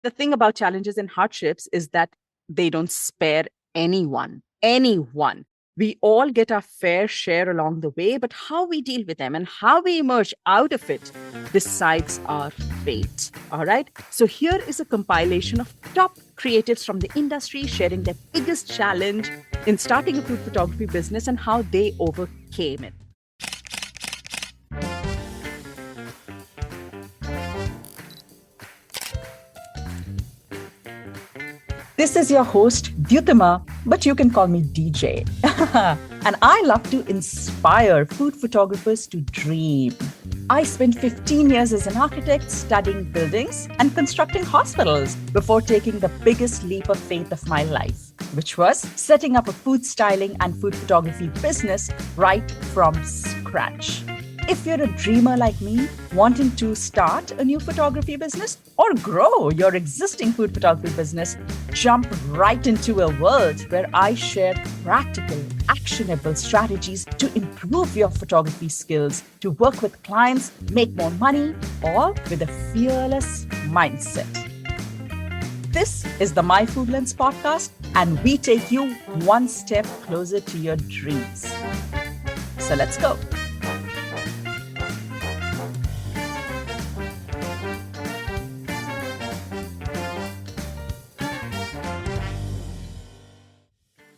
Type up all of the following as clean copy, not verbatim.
The thing about challenges and hardships is that they don't spare anyone, anyone. We all get our fair share along the way, but how we deal with them and how we emerge out of it decides our fate. All right. So here is a compilation of top creatives from the industry sharing their biggest challenge in starting a food photography business and how they overcame it. This is your host, Dyutama, but you can call me DJ. And I love to inspire food photographers to dream. I spent 15 years as an architect studying buildings and constructing hospitals before taking the biggest leap of faith of my life, which was setting up a food styling and food photography business right from scratch. If you're a dreamer like me, wanting to start a new photography business or grow your existing food photography business, jump right into a world where I share practical, actionable strategies to improve your photography skills, to work with clients, make more money, all with a fearless mindset. This is the My Food Lens podcast, and we take you one step closer to your dreams. So let's go.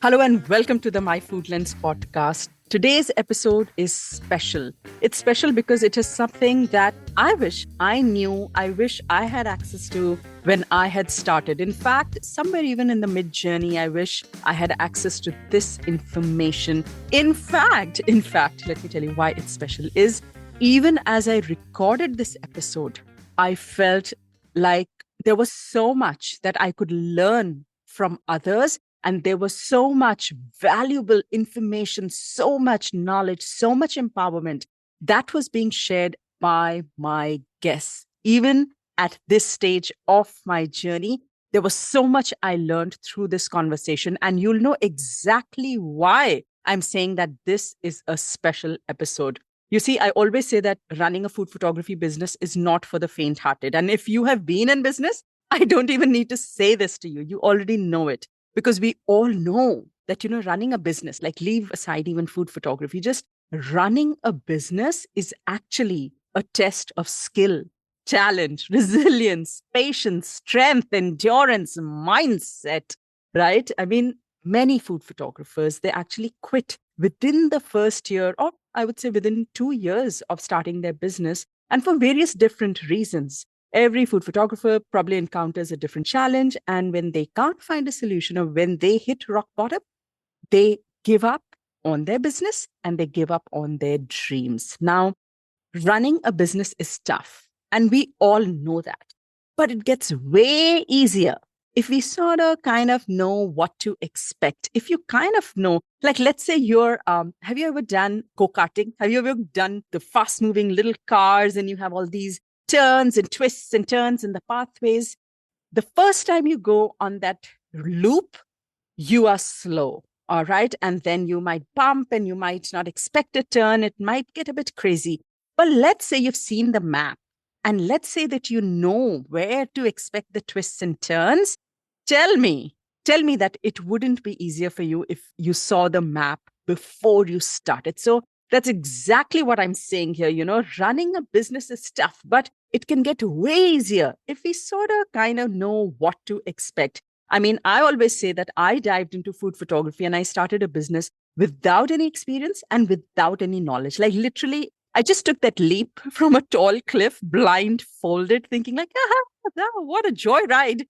Hello and welcome to the My Food Lens podcast. Today's episode is special. It's special because it is something that I wish I knew, I wish I had access to when I had started. In fact, somewhere even in the mid-journey, I wish I had access to this information. In fact, let me tell you why it's special, is even as I recorded this episode, I felt like there was so much that I could learn from others. And there was so much valuable information, so much knowledge, so much empowerment that was being shared by my guests. Even at this stage of my journey, there was so much I learned through this conversation. And you'll know exactly why I'm saying that this is a special episode. You see, I always say that running a food photography business is not for the faint-hearted. And if you have been in business, I don't even need to say this to you. You already know it. Because we all know that, running a business, like leave aside even food photography, just running a business is actually a test of skill, challenge, resilience, patience, strength, endurance, mindset, right? I mean, many food photographers, they actually quit within the first year, or I would say within 2 years of starting their business, and for various different reasons. Every food photographer probably encounters a different challenge. And when they can't find a solution or when they hit rock bottom, they give up on their business and they give up on their dreams. Now, running a business is tough, and we all know that. But it gets way easier if we sort of kind of know what to expect. If you kind of know, like let's say have you ever done go-karting? Have you ever done the fast-moving little cars and you have all these turns and twists and turns in the pathways? The first time you go on that loop, you are slow, all right? And then you might bump and you might not expect a turn. It might get a bit crazy. But let's say you've seen the map and let's say that you know where to expect the twists and turns. Tell me that it wouldn't be easier for you if you saw the map before you started. So that's exactly what I'm saying here. Running a business is tough, but it can get way easier if we sort of kind of know what to expect. I mean, I always say that I dived into food photography and I started a business without any experience and without any knowledge. Like literally, I just took that leap from a tall cliff, blindfolded, thinking like, what a joy ride.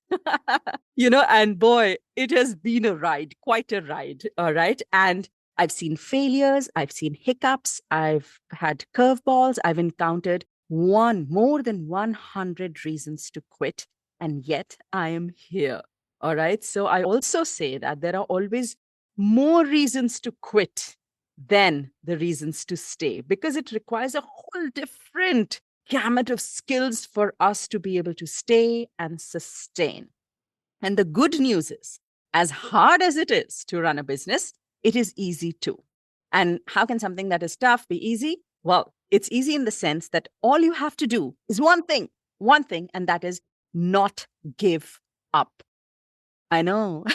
And boy, it has been a ride, quite a ride. All right. And I've seen failures, I've seen hiccups, I've had curveballs, I've encountered more than 100 reasons to quit. And yet I am here. All right. So I also say that there are always more reasons to quit than the reasons to stay, because it requires a whole different gamut of skills for us to be able to stay and sustain. And the good news is, as hard as it is to run a business, it is easy too. And how can something that is tough be easy? Well, it's easy in the sense that all you have to do is one thing, and that is not give up. I know.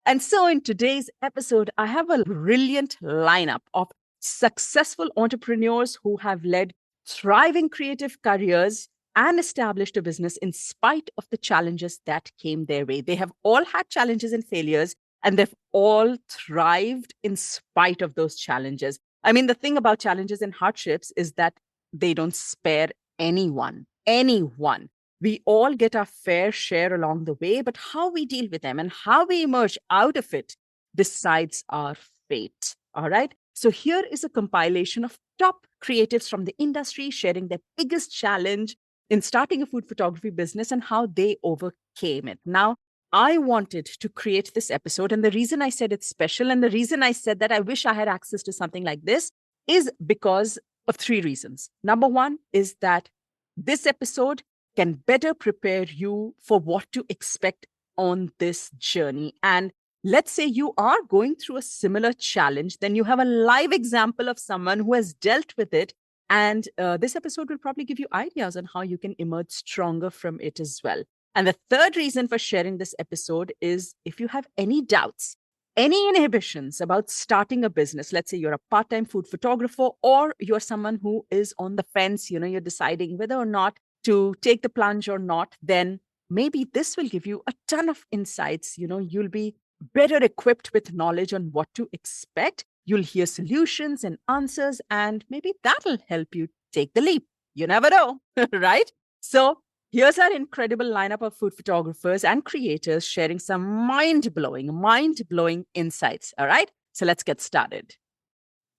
And so, in today's episode, I have a brilliant lineup of successful entrepreneurs who have led thriving creative careers and established a business in spite of the challenges that came their way. They have all had challenges and failures, and they've all thrived in spite of those challenges. I mean, the thing about challenges and hardships is that they don't spare anyone, anyone. We all get our fair share along the way, but how we deal with them and how we emerge out of it decides our fate. All right. So here is a compilation of top creatives from the industry sharing their biggest challenge in starting a food photography business and how they overcame it. Now, I wanted to create this episode, and the reason I said it's special and the reason I said that I wish I had access to something like this is because of three reasons. Number one is that this episode can better prepare you for what to expect on this journey. And let's say you are going through a similar challenge, then you have a live example of someone who has dealt with it. And this episode will probably give you ideas on how you can emerge stronger from it as well. And the third reason for sharing this episode is if you have any doubts, any inhibitions about starting a business, let's say you're a part-time food photographer or you're someone who is on the fence, you're deciding whether or not to take the plunge or not, then maybe this will give you a ton of insights. You'll be better equipped with knowledge on what to expect. You'll hear solutions and answers, and maybe that'll help you take the leap. You never know, right? So here's our incredible lineup of food photographers and creators sharing some mind-blowing insights. All right, so let's get started.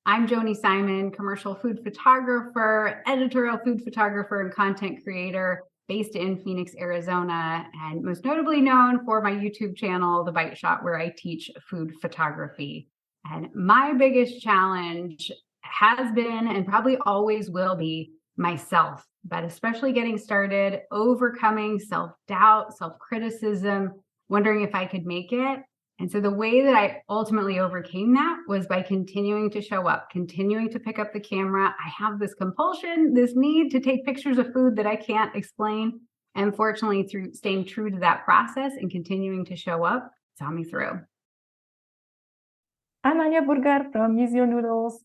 I'm Joni Simon, commercial food photographer, editorial food photographer, and content creator based in Phoenix, Arizona, and most notably known for my YouTube channel, The Bite Shot, where I teach food photography. And my biggest challenge has been and probably always will be myself, but especially getting started, overcoming self-doubt, self-criticism, wondering if I could make it. And so the way that I ultimately overcame that was by continuing to show up, continuing to pick up the camera. I have this compulsion, this need to take pictures of food that I can't explain. And fortunately, through staying true to that process and continuing to show up, saw me through. I'm Anya Burgar from Use Your Noodles.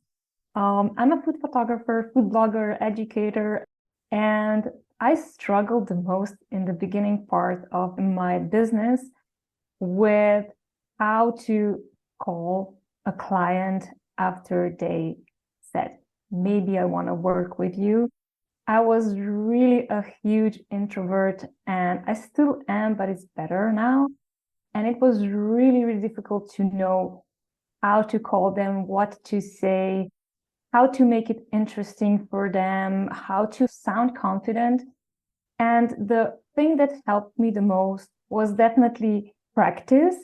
I'm a food photographer, food blogger, educator, and I struggled the most in the beginning part of my business with how to call a client after they said, maybe I want to work with you. I was really a huge introvert, and I still am, but it's better now. And it was really, really difficult to know how to call them, what to say, how to make it interesting for them, how to sound confident. And the thing that helped me the most was definitely practice.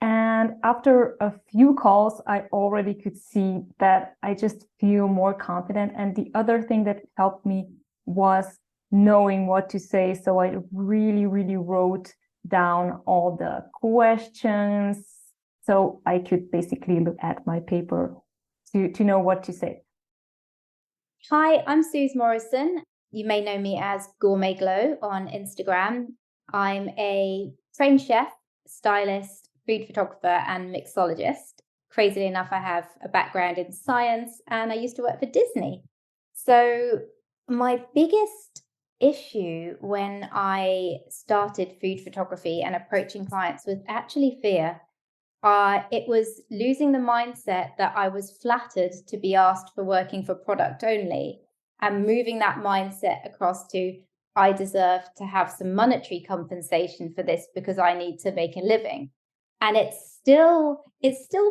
And after a few calls, I already could see that I just feel more confident. And the other thing that helped me was knowing what to say. So I really, really wrote down all the questions so I could basically look at my paper to know what to say. Hi, I'm Suze Morrison. You may know me as Gourmet Glow on Instagram. I'm a trained chef, stylist, food photographer, and mixologist. Crazily enough, I have a background in science and I used to work for Disney. So my biggest issue when I started food photography and approaching clients was actually fear. It was losing the mindset that I was flattered to be asked for working for product only and moving that mindset across to I deserve to have some monetary compensation for this because I need to make a living. And it's still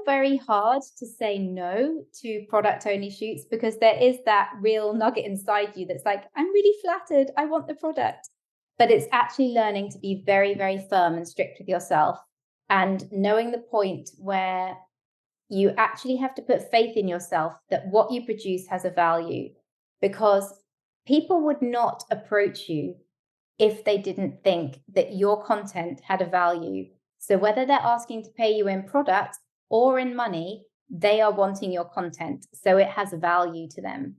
very hard to say no to product only shoots because there is that real nugget inside you that's like, I'm really flattered, I want the product. But it's actually learning to be very, very firm and strict with yourself and knowing the point where you actually have to put faith in yourself that what you produce has a value, because people would not approach you if they didn't think that your content had a value. So whether they're asking to pay you in product or in money, they are wanting your content. So it has value to them.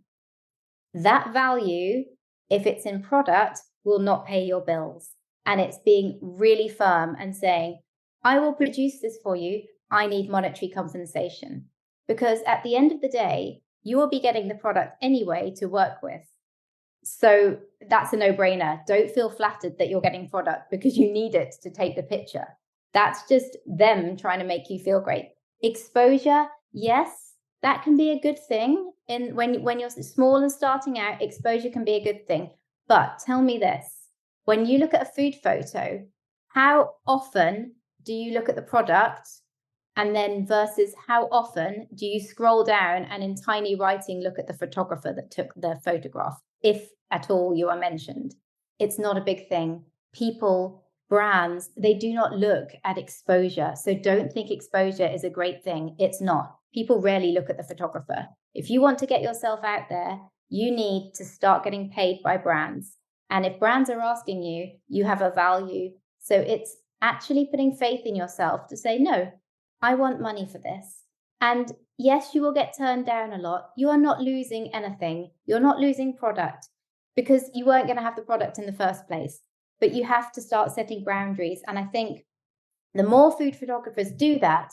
That value, if it's in product, will not pay your bills. And it's being really firm and saying, I will produce this for you. I need monetary compensation. Because at the end of the day, you will be getting the product anyway to work with. So that's a no-brainer. Don't feel flattered that you're getting product because you need it to take the picture. That's just them trying to make you feel great. Exposure, yes, that can be a good thing. And when you're small and starting out, exposure can be a good thing. But tell me this, when you look at a food photo, how often do you look at the product? And then versus how often do you scroll down and in tiny writing look at the photographer that took the photograph, if at all you are mentioned? It's not a big thing. People, brands, they do not look at exposure. So don't think exposure is a great thing. It's not. People rarely look at the photographer. If you want to get yourself out there, you need to start getting paid by brands. And if brands are asking you, you have a value. So it's actually putting faith in yourself to say, no, I want money for this. And yes, you will get turned down a lot. You are not losing anything. You're not losing product because you weren't going to have the product in the first place. But you have to start setting boundaries. And I think the more food photographers do that,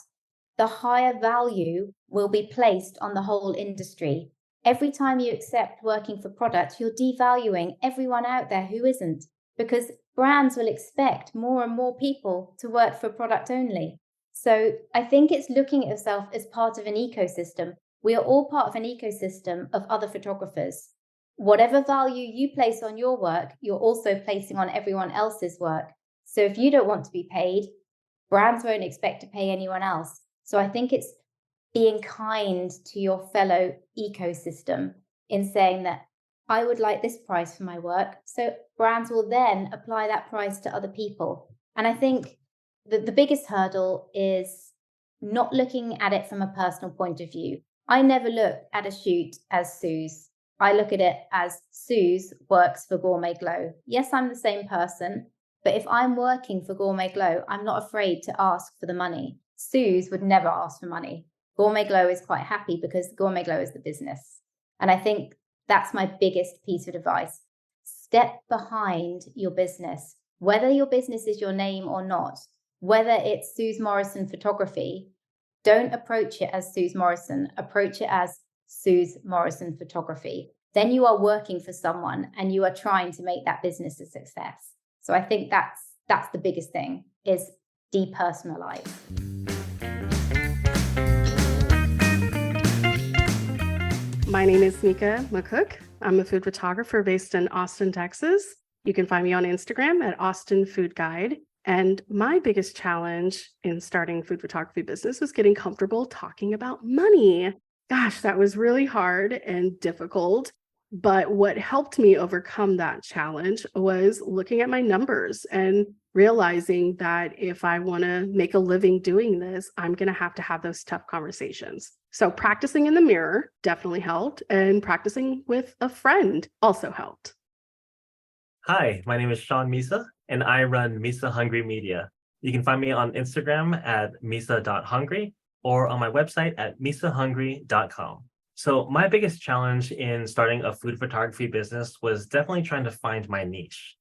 the higher value will be placed on the whole industry. Every time you accept working for products, you're devaluing everyone out there who isn't, because brands will expect more and more people to work for product only. So I think it's looking at yourself as part of an ecosystem. We are all part of an ecosystem of other photographers. Whatever value you place on your work, you're also placing on everyone else's work. So if you don't want to be paid, brands won't expect to pay anyone else. So I think it's being kind to your fellow ecosystem in saying that I would like this price for my work. So brands will then apply that price to other people. And I think the biggest hurdle is not looking at it from a personal point of view. I never look at a shoot as Suze. I look at it as Suze works for Gourmet Glow. Yes, I'm the same person, but if I'm working for Gourmet Glow, I'm not afraid to ask for the money. Suze would never ask for money. Gourmet Glow is quite happy because Gourmet Glow is the business. And I think that's my biggest piece of advice. Step behind your business, whether your business is your name or not. Whether it's Suze Morrison Photography, don't approach it as Suze Morrison, approach it as Suze Morrison Photography. Then you are working for someone and you are trying to make that business a success. So I think that's the biggest thing, is depersonalize. My name is Mika McCook. I'm a food photographer based in Austin, Texas. You can find me on Instagram at Austin Food Guide. And my biggest challenge in starting food photography business was getting comfortable talking about money. Gosh, that was really hard and difficult. But what helped me overcome that challenge was looking at my numbers and realizing that if I want to make a living doing this, I'm going to have those tough conversations. So practicing in the mirror definitely helped, and practicing with a friend also helped. Hi, my name is Sean Misa, and I run Misa Hungry Media. You can find me on Instagram at misa.hungry or on my website at misahungry.com. So my biggest challenge in starting a food photography business was definitely trying to find my niche.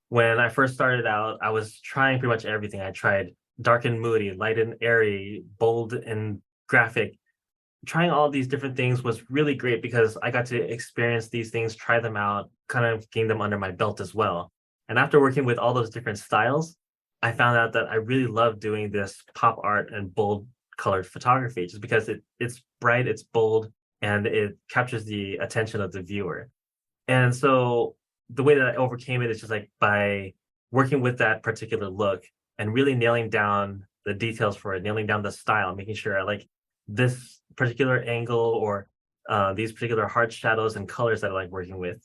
When I first started out, I was trying pretty much everything. I tried dark and moody, light and airy, bold and graphic. Trying all these different things was really great because I got to experience these things, try them out, kind of gain them under my belt as well. And after working with all those different styles, I found out that I really love doing this pop art and bold colored photography just because it's bright, it's bold, and it captures the attention of the viewer. And so the way that I overcame it is just like by working with that particular look and really nailing down the details for it, nailing down the style, making sure I like this particular angle or these particular hard shadows and colors that I like working with.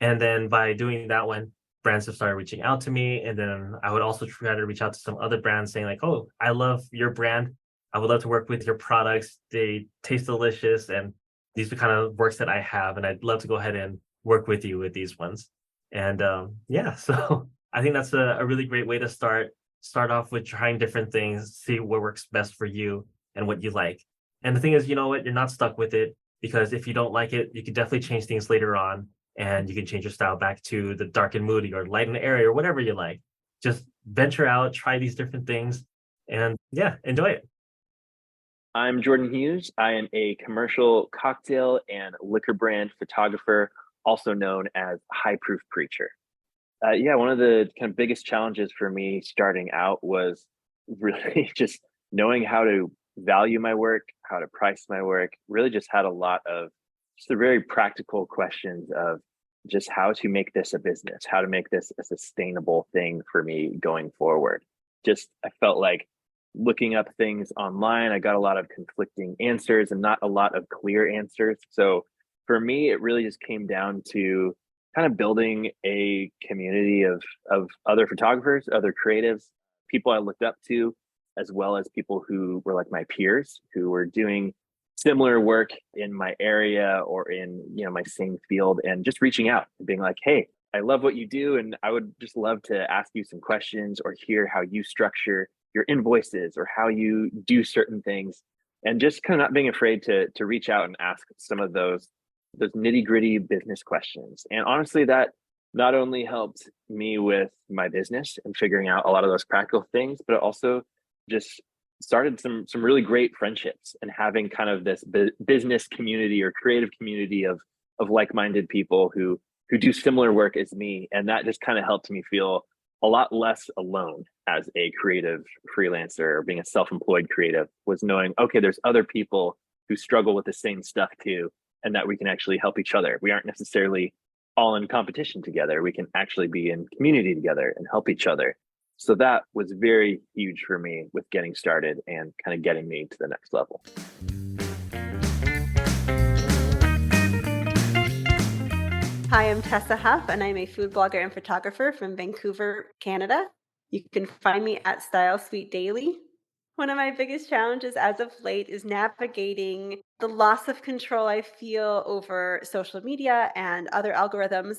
And then by doing that one, brands have started reaching out to me. And then I would also try to reach out to some other brands saying like, oh, I love your brand. I would love to work with your products. They taste delicious. And these are the kind of works that I have. And I'd love to go ahead and work with you with these ones. And so I think that's a really great way to start off with trying different things, see what works best for you and what you like. And the thing is, you know what, you're not stuck with it, because if you don't like it, you can definitely change things later on and you can change your style back to the dark and moody or light and airy or whatever you like. Just venture out, try these different things, and yeah, enjoy it. I'm Jordan Hughes. I am a commercial cocktail and liquor brand photographer, also known as High Proof Preacher. Yeah, one of the kind of biggest challenges for me starting out was really just knowing how to value my work, how to price my work. Really just had a lot of just the very practical questions of just how to make this a business, how to make this a sustainable thing for me going forward. Just I felt like looking up things online, I got a lot of conflicting answers and not a lot of clear answers. So for me, it really just came down to kind of building a community of other photographers, other creatives, people I looked up to, as well as people who were like my peers who were doing similar work in my area or in my same field, and just reaching out and being like, hey, I love what you do, and I would just love to ask you some questions or hear how you structure your invoices or how you do certain things, and just kind of not being afraid to reach out and ask some of those nitty gritty business questions. And honestly, that not only helped me with my business and figuring out a lot of those practical things, but it also just started some really great friendships and having kind of this business community or creative community of like-minded people who do similar work as me. And that just kind of helped me feel a lot less alone as a creative freelancer or being a self-employed creative, was knowing, okay, there's other people who struggle with the same stuff too, and that we can actually help each other. We aren't necessarily all in competition together. We can actually be in community together and help each other. So that was very huge for me with getting started and kind of getting me to the next level. Hi, I'm Tessa Huff, and I'm a food blogger and photographer from Vancouver, Canada. You can find me at Style Suite Daily. One of my biggest challenges as of late is navigating the loss of control I feel over social media and other algorithms.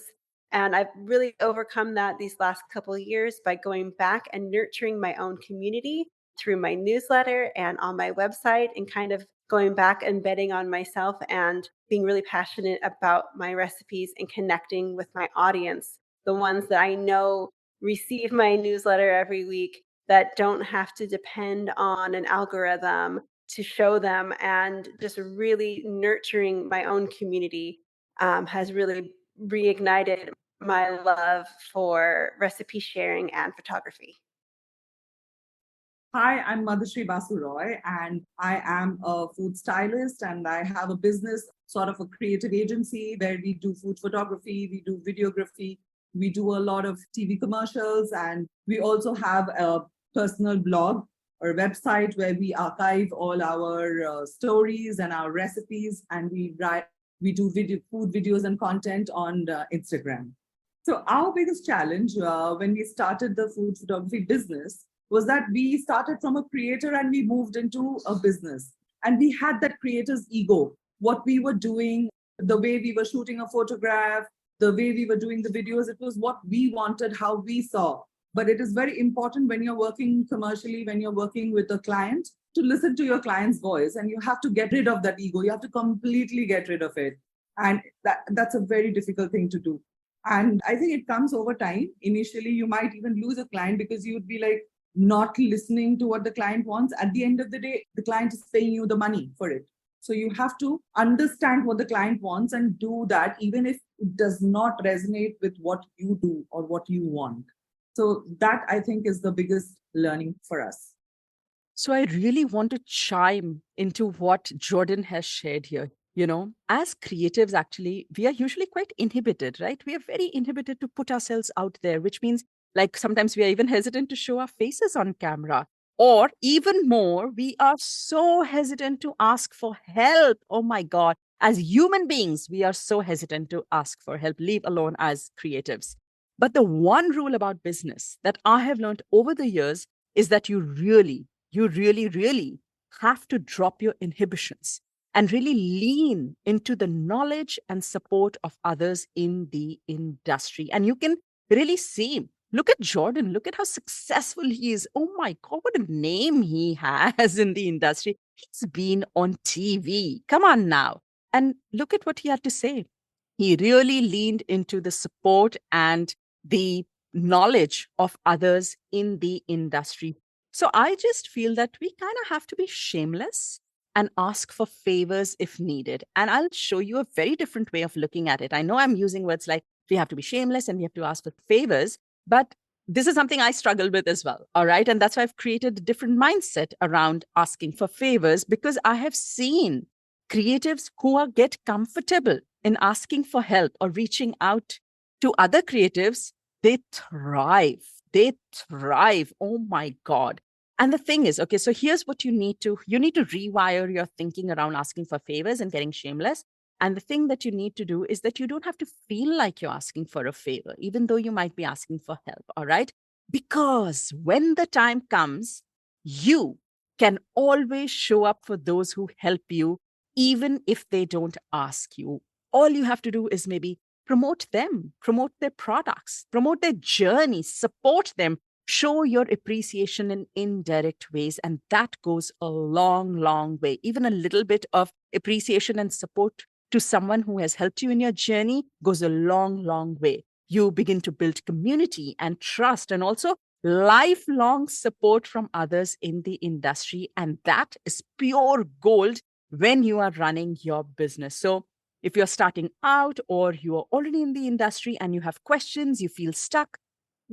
And I've really overcome that these last couple of years by going back and nurturing my own community through my newsletter and on my website, and kind of going back and betting on myself and being really passionate about my recipes and connecting with my audience, the ones that I know receive my newsletter every week, that don't have to depend on an algorithm to show them. And just really nurturing my own community has really reignited my love for recipe sharing and photography. Hi, I'm Madhushree Basu Roy, and I am a food stylist, and I have a business, sort of a creative agency where we do food photography, we do videography, we do a lot of TV commercials, and we also have a personal blog or website where we archive all our stories and our recipes, and we do food videos and content on Instagram. So our biggest challenge when we started the food photography business was that we started from a creator and we moved into a business. And we had that creator's ego, what we were doing, the way we were shooting a photograph, the way we were doing the videos. It was what we wanted, how we saw. But it is very important when you're working commercially, when you're working with a client, to listen to your client's voice. And you have to get rid of that ego. You have to completely get rid of it. And that's a very difficult thing to do. And I think it comes over time. Initially, you might even lose a client because you would be like, not listening to what the client wants. At the end of the day, the client is paying you the money for it. So you have to understand what the client wants and do that, even if it does not resonate with what you do or what you want. So that, I think, is the biggest learning for us. So I really want to chime into what Jordan has shared here. As creatives, actually, we are usually quite inhibited, right? We are very inhibited to put ourselves out there, which means like sometimes we are even hesitant to show our faces on camera. Or even more, we are so hesitant to ask for help. Oh my God. As human beings, we are so hesitant to ask for help, leave alone as creatives. But the one rule about business that I have learned over the years is that you really, really have to drop your inhibitions and really lean into the knowledge and support of others in the industry. And you can really see, look at Jordan, look at how successful he is. Oh my God, what a name he has in the industry. He's been on TV. Come on now. And look at what he had to say. He really leaned into the support and the knowledge of others in the industry. So I just feel that we kind of have to be shameless and ask for favors if needed. And I'll show you a very different way of looking at it. I know I'm using words like we have to be shameless and we have to ask for favors, but this is something I struggle with as well. All right. And that's why I've created a different mindset around asking for favors, because I have seen creatives get comfortable in asking for help or reaching out to other creatives. They thrive. They thrive. Oh my God. And the thing is, okay, so here's what you need to rewire your thinking around asking for favors and getting shameless. And the thing that you need to do is that you don't have to feel like you're asking for a favor, even though you might be asking for help. All right. Because when the time comes, you can always show up for those who help you, even if they don't ask you. All you have to do is maybe promote them, promote their products, promote their journey, support them, show your appreciation in indirect ways. And that goes a long, long way. Even a little bit of appreciation and support to someone who has helped you in your journey goes a long, long way. You begin to build community and trust and also lifelong support from others in the industry. And that is pure gold when you are running your business. So if you're starting out or you are already in the industry and you have questions, you feel stuck,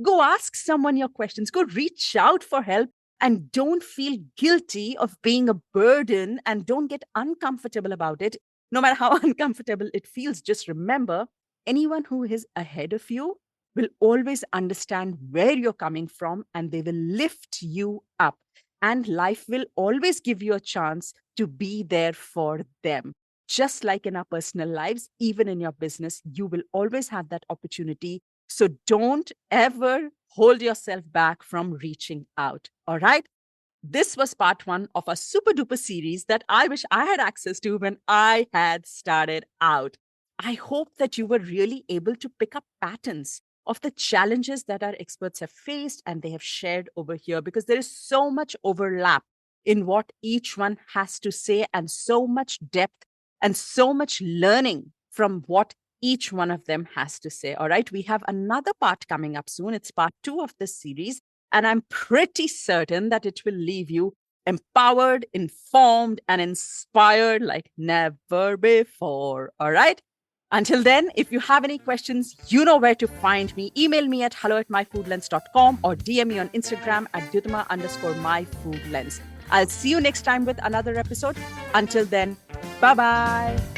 go ask someone your questions, go reach out for help, and don't feel guilty of being a burden and don't get uncomfortable about it. No matter how uncomfortable it feels, just remember anyone who is ahead of you will always understand where you're coming from and they will lift you up. And life will always give you a chance to be there for them. Just like in our personal lives, even in your business, you will always have that opportunity. So don't ever hold yourself back from reaching out. All right. This was part one of a super duper series that I wish I had access to when I had started out. I hope that you were really able to pick up patterns of the challenges that our experts have faced and they have shared over here, because there is so much overlap in what each one has to say and so much depth and so much learning from what each one of them has to say. All right. We have another part coming up soon. It's part 2 of this series. And I'm pretty certain that it will leave you empowered, informed, and inspired like never before. All right. Until then, if you have any questions, you know where to find me. Email me at hello@myfoodlens.com or DM me on Instagram at Dyutama_myfoodlens. I'll see you next time with another episode. Until then, bye-bye.